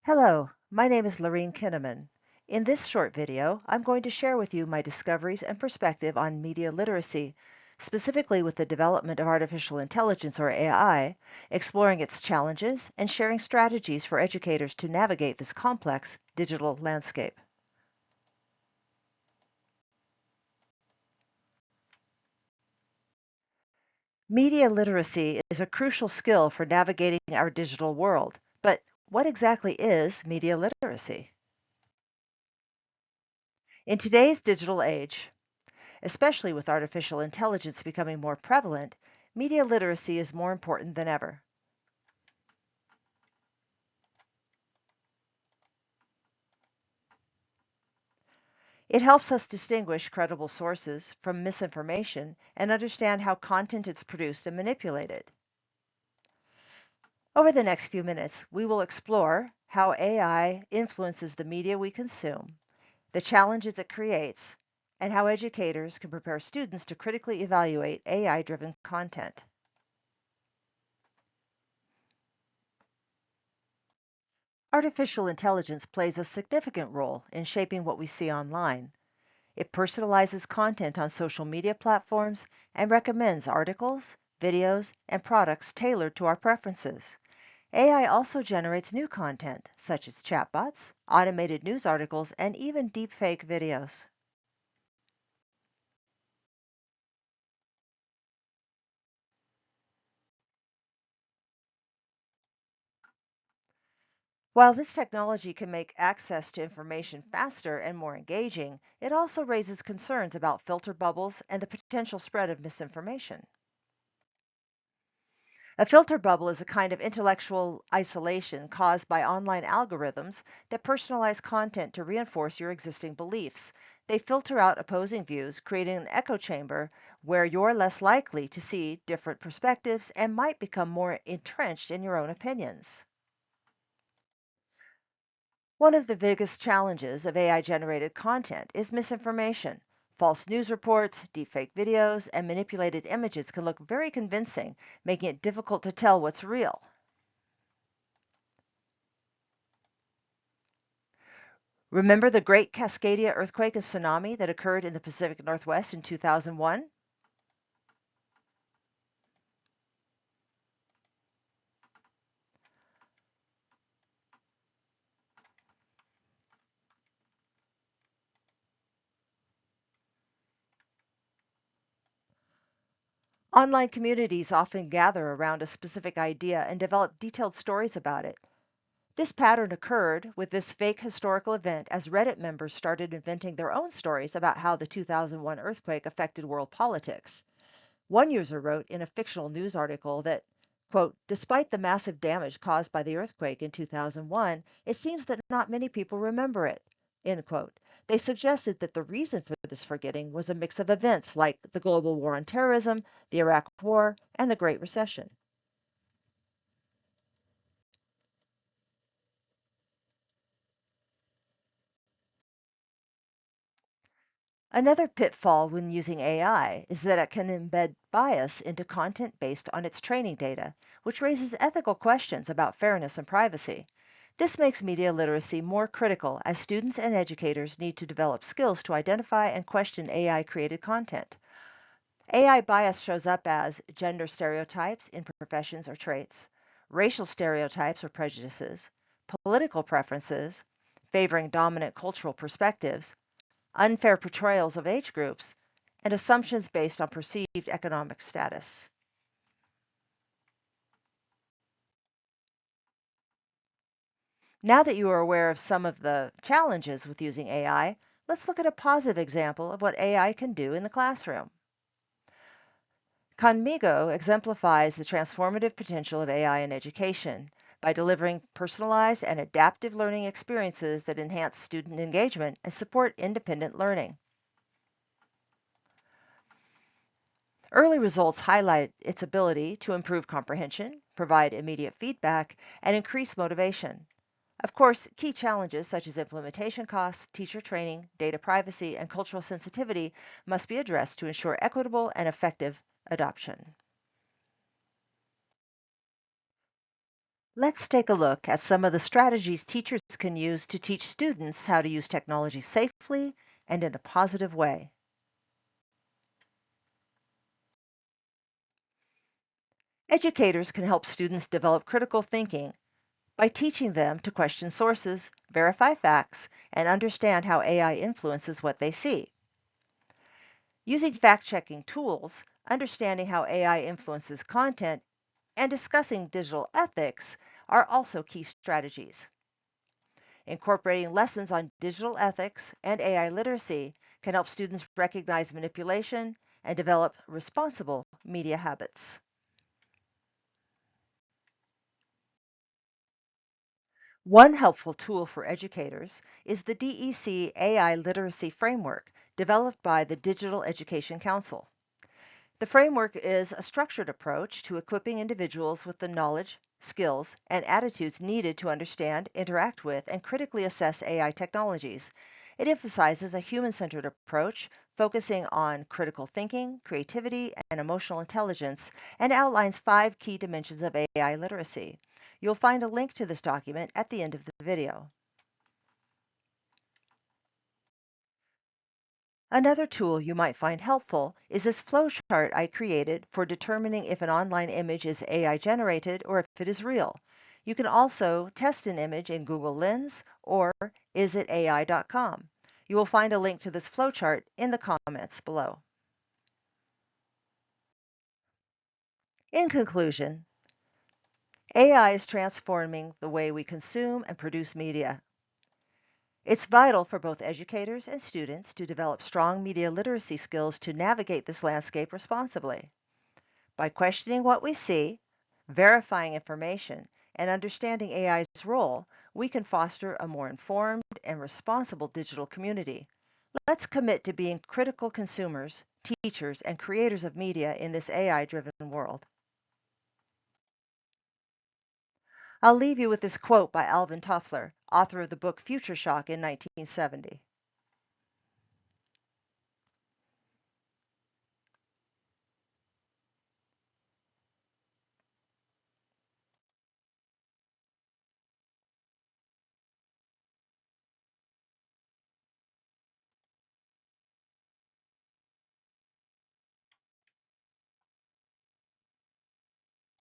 Hello, my name is Lorene Kinnaman. In this short video, I'm going to share with you my discoveries and perspective on media literacy, specifically with the development of artificial intelligence or AI, exploring its challenges, and sharing strategies for educators to navigate this complex digital landscape. Media literacy is a crucial skill for navigating our digital world, but what exactly is media literacy? In today's digital age, especially with artificial intelligence becoming more prevalent, media literacy is more important than ever. It helps us distinguish credible sources from misinformation and understand how content is produced and manipulated. Over the next few minutes, we will explore how AI influences the media we consume, the challenges it creates, and how educators can prepare students to critically evaluate AI-driven content. Artificial intelligence plays a significant role in shaping what we see online. It personalizes content on social media platforms and recommends articles, videos, and products tailored to our preferences. AI also generates new content, such as chatbots, automated news articles, and even deepfake videos. While this technology can make access to information faster and more engaging, it also raises concerns about filter bubbles and the potential spread of misinformation. A filter bubble is a kind of intellectual isolation caused by online algorithms that personalize content to reinforce your existing beliefs. They filter out opposing views, creating an echo chamber where you're less likely to see different perspectives and might become more entrenched in your own opinions. One of the biggest challenges of AI generated content is misinformation. False news reports, deepfake videos, and manipulated images can look very convincing, making it difficult to tell what's real. Remember the Great Cascadia earthquake and tsunami that occurred in the Pacific Northwest in 2001? Online communities often gather around a specific idea and develop detailed stories about it. This pattern occurred with this fake historical event as Reddit members started inventing their own stories about how the 2001 earthquake affected world politics. One user wrote in a fictional news article that, quote, despite the massive damage caused by the earthquake in 2001, it seems that not many people remember it, end quote. They suggested that the reason for this forgetting was a mix of events like the global war on terrorism, the Iraq War, and the Great Recession. Another pitfall when using AI is that it can embed bias into content based on its training data, which raises ethical questions about fairness and privacy. This makes media literacy more critical as students and educators need to develop skills to identify and question AI created content. AI bias shows up as gender stereotypes in professions or traits, racial stereotypes or prejudices, political preferences, favoring dominant cultural perspectives, unfair portrayals of age groups, and assumptions based on perceived economic status. Now that you are aware of some of the challenges with using AI, let's look at a positive example of what AI can do in the classroom. Conmigo exemplifies the transformative potential of AI in education by delivering personalized and adaptive learning experiences that enhance student engagement and support independent learning. Early results highlight its ability to improve comprehension, provide immediate feedback, and increase motivation. Of course, key challenges such as implementation costs, teacher training, data privacy, and cultural sensitivity must be addressed to ensure equitable and effective adoption. Let's take a look at some of the strategies teachers can use to teach students how to use technology safely and in a positive way. Educators can help students develop critical thinking by teaching them to question sources, verify facts, and understand how AI influences what they see. Using fact-checking tools, understanding how AI influences content, and discussing digital ethics are also key strategies. Incorporating lessons on digital ethics and AI literacy can help students recognize manipulation and develop responsible media habits. One helpful tool for educators is the DEC AI Literacy Framework developed by the Digital Education Council. The framework is a structured approach to equipping individuals with the knowledge, skills, and attitudes needed to understand, interact with, and critically assess AI technologies. It emphasizes a human-centered approach focusing on critical thinking, creativity, and emotional intelligence, and outlines 5 key dimensions of AI literacy. You'll find a link to this document at the end of the video. Another tool you might find helpful is this flowchart I created for determining if an online image is AI generated or if it is real. You can also test an image in Google Lens or isitai.com. You will find a link to this flowchart in the comments below. In conclusion, AI is transforming the way we consume and produce media. It's vital for both educators and students to develop strong media literacy skills to navigate this landscape responsibly. By questioning what we see, verifying information, and understanding AI's role, we can foster a more informed and responsible digital community. Let's commit to being critical consumers, teachers, and creators of media in this AI-driven world. I'll leave you with this quote by Alvin Toffler, author of the book Future Shock in 1970.